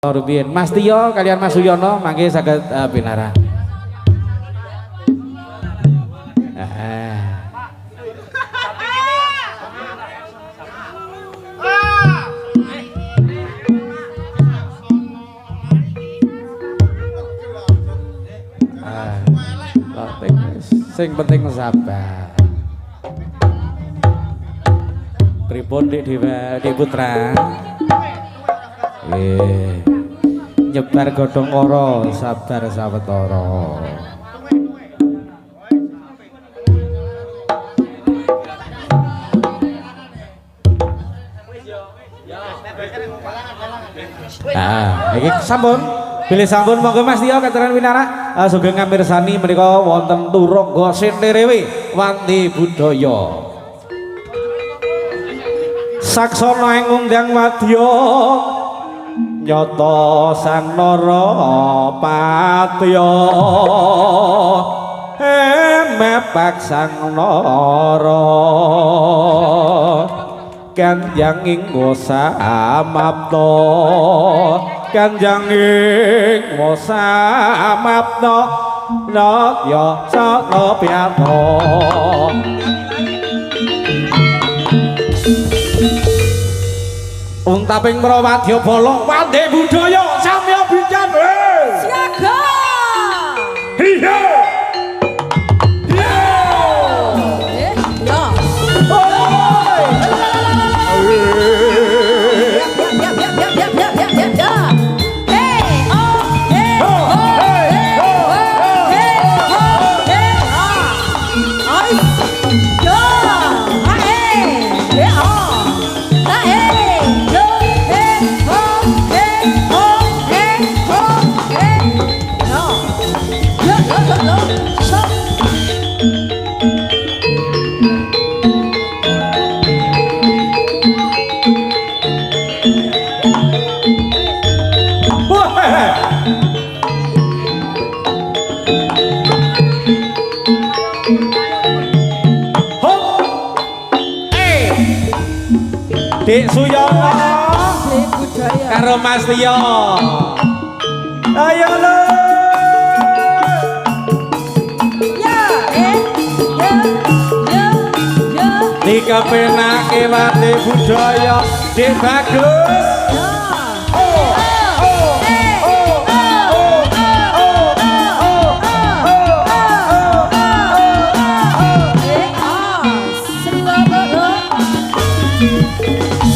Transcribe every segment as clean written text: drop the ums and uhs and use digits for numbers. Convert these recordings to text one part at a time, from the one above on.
Rubiyin Mas Tio kalian Mas Suyono mangke saged pinara. Sing penting sabar. Pripun Dik Dewa Dik Putra? Nyebar godhong kara sabar sawetara. Iki sampun. Bilih sampun monggo Mas Tio Veteran Winara sugeng ngamirsani menika wonten Turangga Sinterewe Wanti Budaya. Saksana ing undang wadya nyata sang Narapatya mepak sang Nara kanjang ing samapta kanjang ing samapta naya saka piyata untaping prawadya bala Wanti Budaya samya bican siaga iya Dik Suyono karo Mas Tio ayo lho dikepenake Wanti Budaya Dik Bagus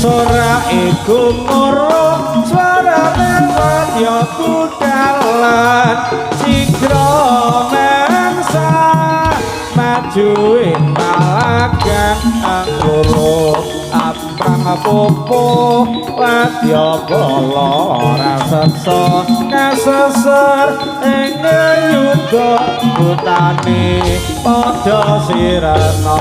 Sora iku murung suarane wadya kudalan sigra mensa maju ing palagan angloro aprang popo wadya bala raseksa kaseser ing yuga putane padha sirana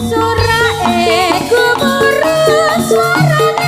Suara ego murus suara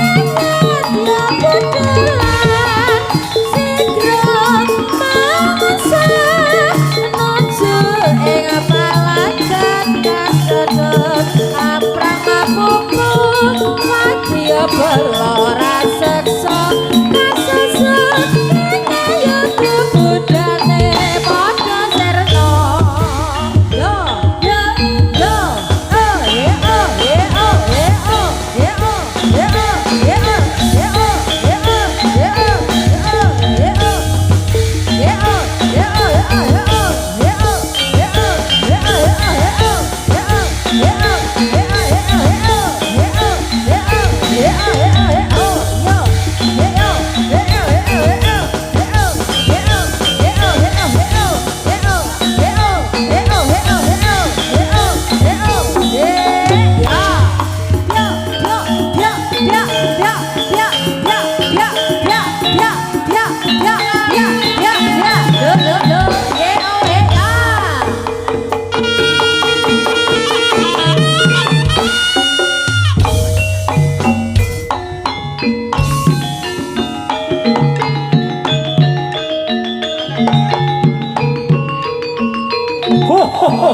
Ho ho ho.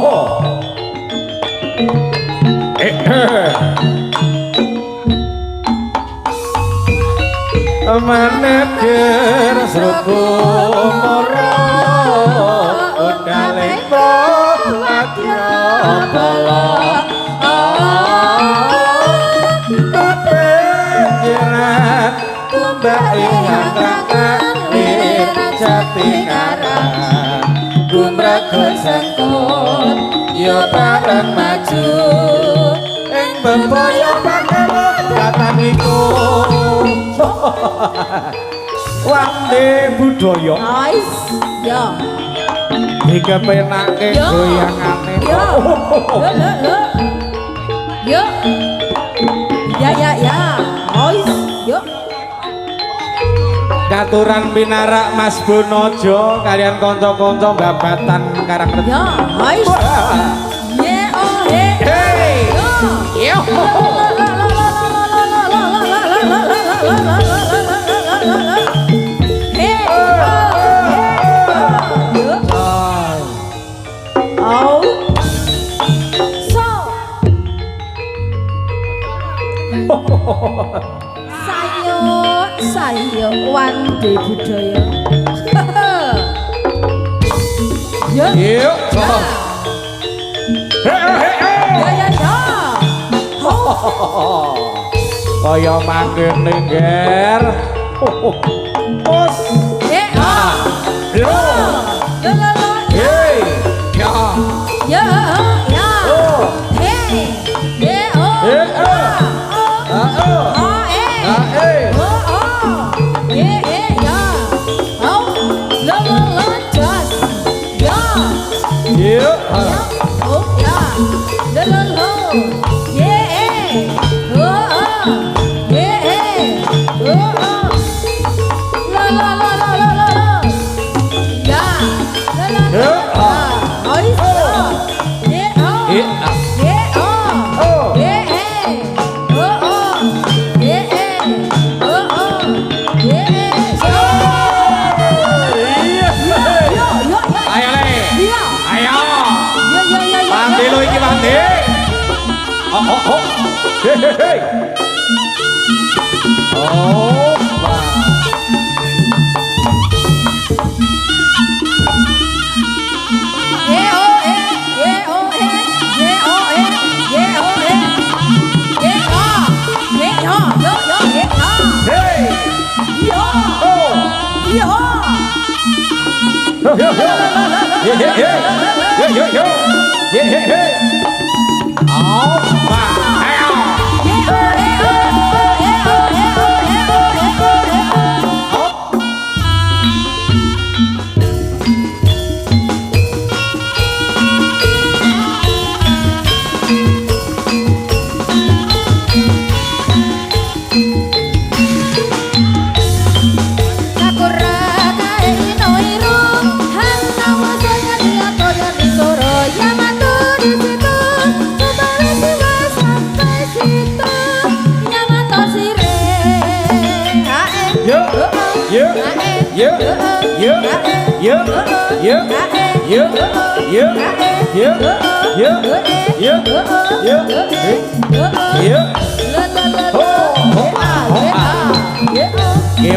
Maneger sruku mara undale adya bala kepengiran tumbak ingat lir jati ngaran gumragun sengkut yo bareng maju ing bebaya pakemu datang iku Wande budaya nice ya iki penake goyangane yo yo ya nice yo katuran pinarak Mas Bonojo kalian kanca-kanca babatan karakter ya nice ye oh hey yo Sayo wande budaya. Yo. Yo. Ya. Kaya manggen ger. Pos. Yo. Hey. Ya. Ya. Hey. Hey. Oh, wow.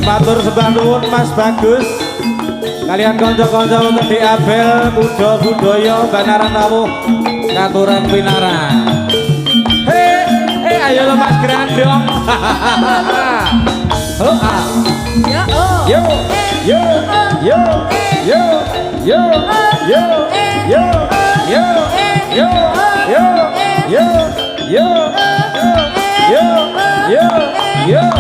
Matur sembah nuwun Mas Bagus. Kalian kanca-kanca untuk di Abel Kuda Budaya Banaran Rawuh Katuran Pinarak. Hei, ayo lo Mas Grandong. Yo, yo, yo, yo, yo, yo, yo, yo, yo, yo, yo, yo, yo, yo, yo. Yeah.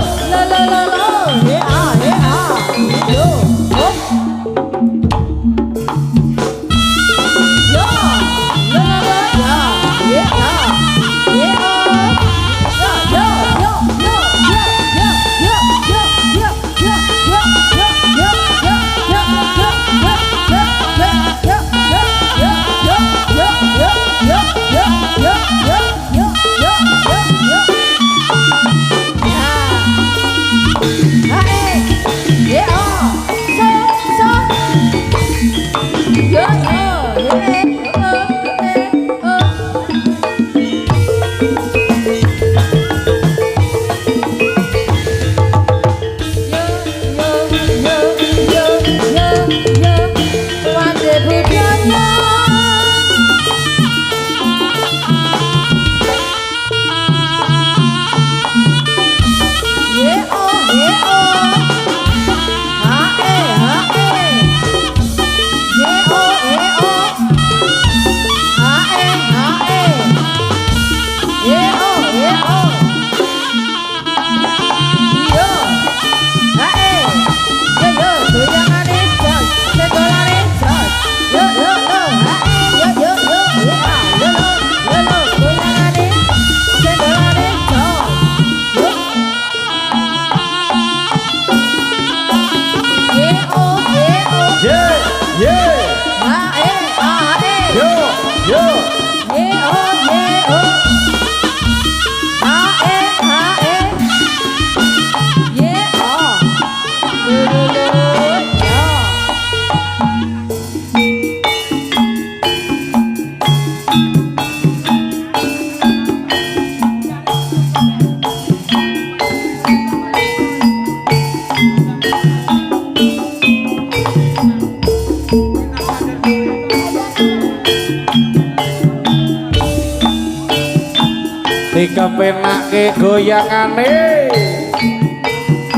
kepenake goyangane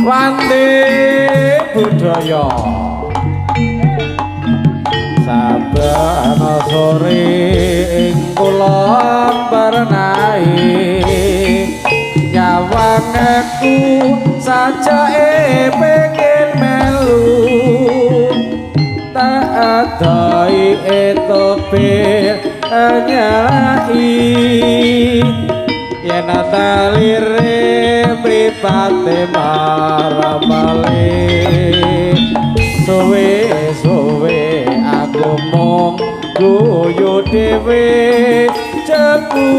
Wandi budaya saben sore ing kulon barenai nyawang aku sajake pengen melu tak adai etope nyai yen talire mripate maramale suwe-suwe aku mung guyu dhewe cepulane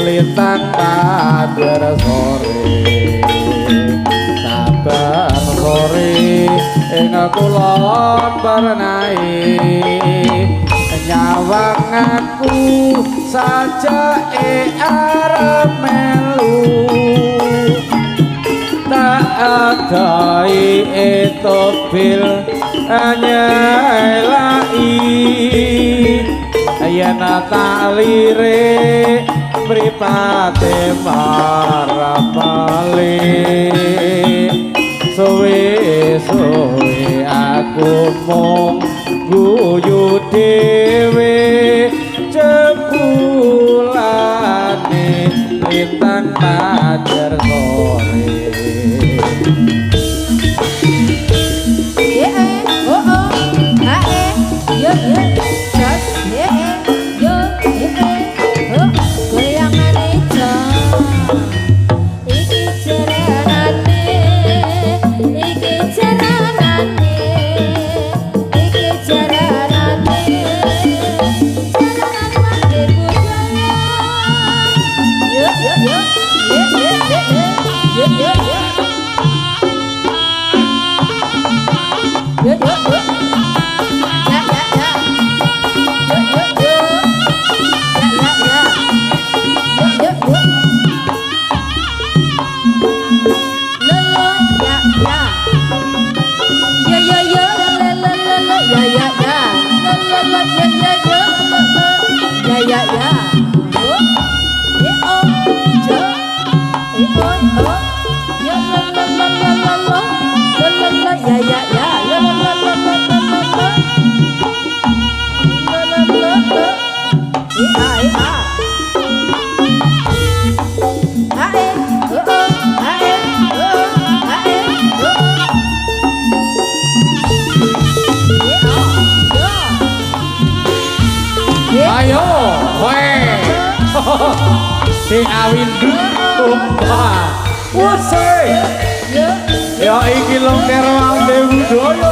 lintang kader sore saben sore ing kulon barenai nyawang aku sajake arep melu tak adai etobil nyelai yen talire mripate marapale suwe-suwe aku mung guyu dhewe cepulane lintang pajar sore ayo si awindu tumpah wuse ya iki longker Wandi budaya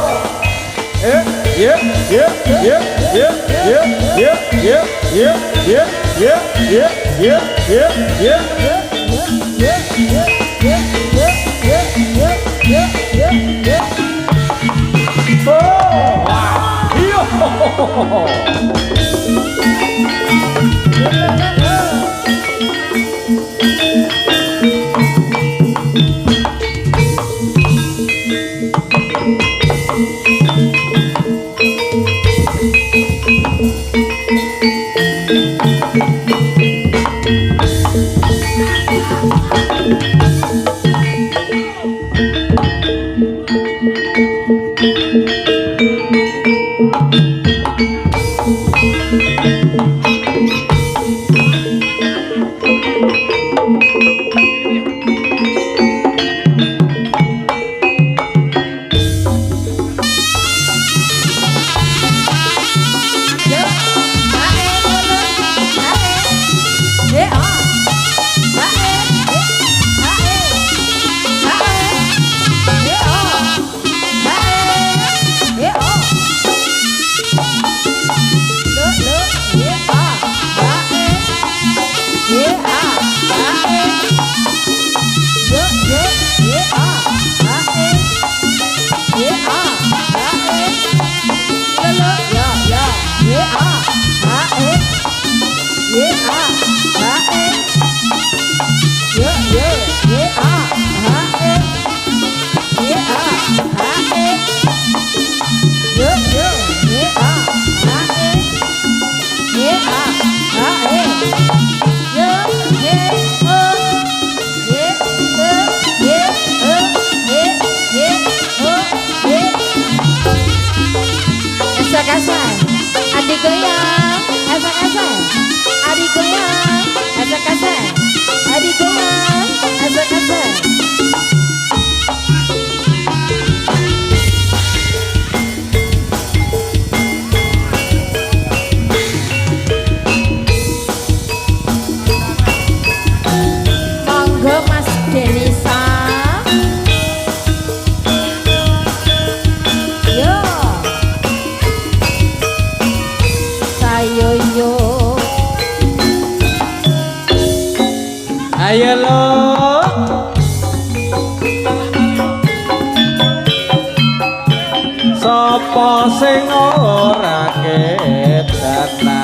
Sapa sing ora kedanan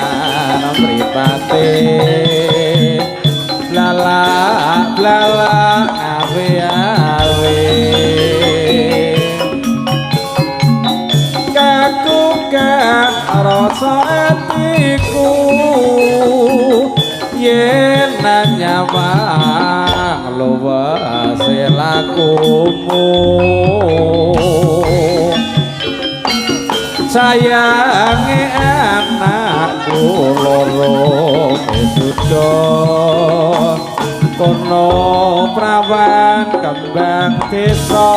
mripate blala awe-awe kakukan rasa atiku yen nyawang luwese lakumu sayange anakku loro suda kono prawan kembang desa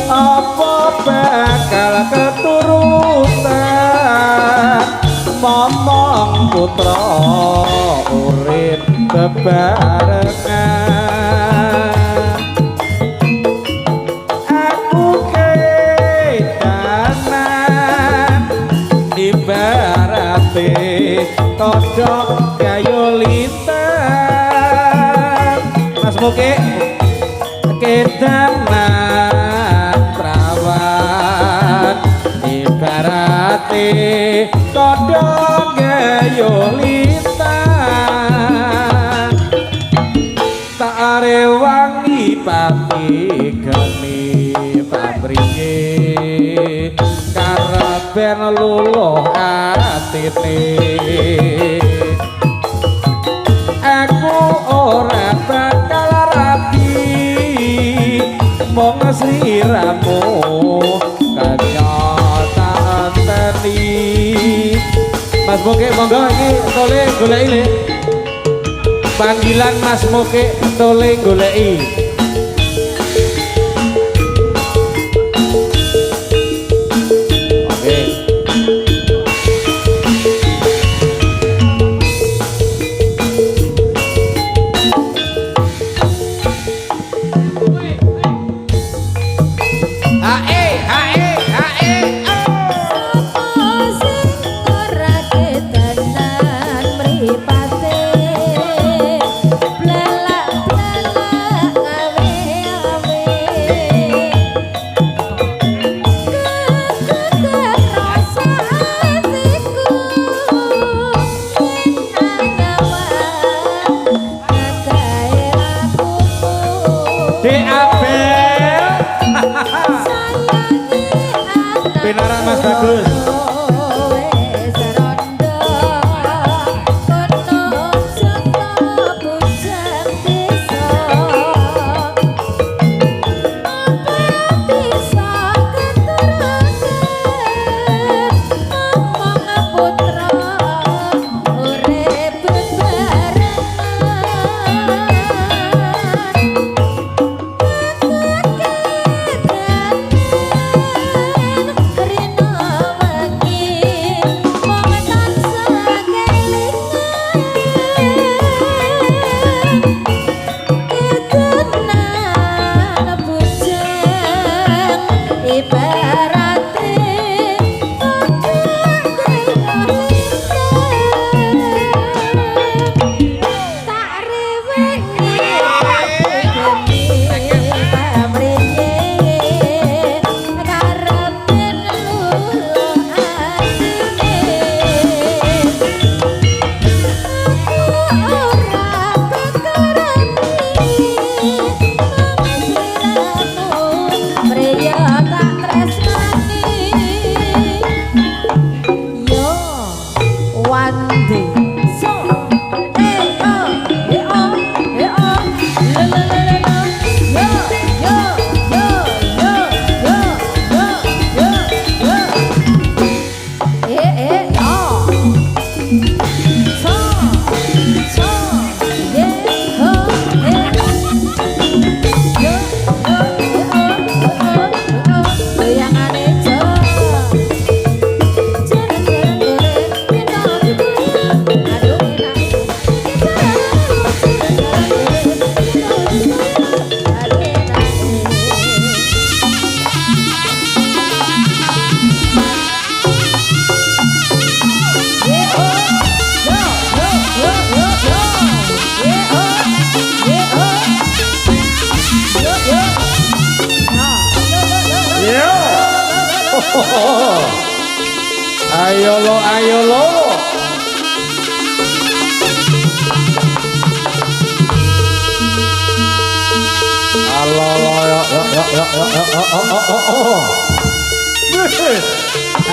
apa bakal keturutan momong putra urip bebarengan ibarate kodhok gayolitan Mas Muki kedanan prawan ibarate kodhok gayolitan tak arewangi pati geni pamrike ben luluh atine aku ora bakal rapi mong sliramu kenyataan teni Mas Muki monggo iki tole goleki panggilan Mas Muki tole goleki Pinaran Mas Bagus Ayo lo, ayo lo. Halo lo,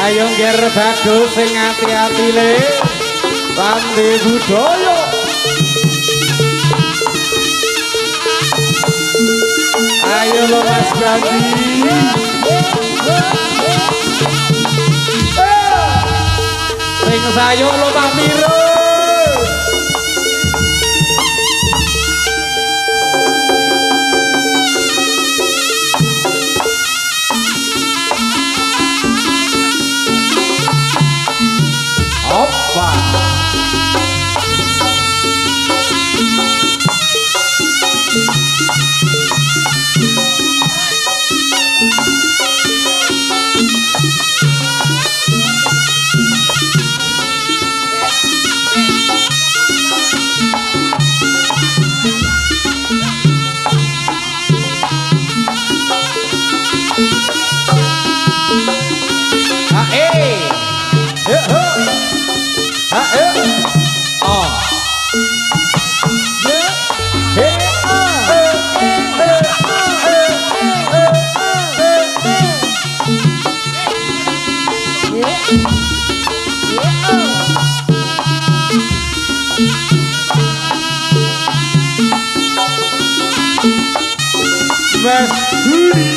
ayo ngger bagus sing ati-ati le. Randi budaya. Ayo lo Mas Gandhi. Sing sayuk lo Pak Miro. Opa. Mas Budi.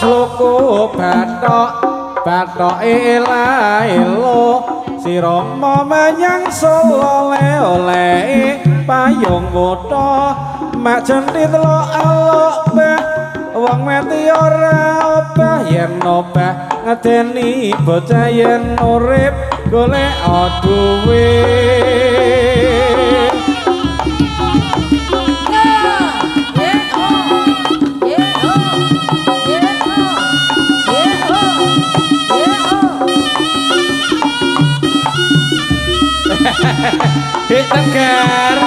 Sloku bathok ela-elo sirama menyang Solo oleh payung wutha mak jentit lo alok beh wong mati ora obah yen obah ngedeni bocah yen urip golek duwe. Dek Tegar.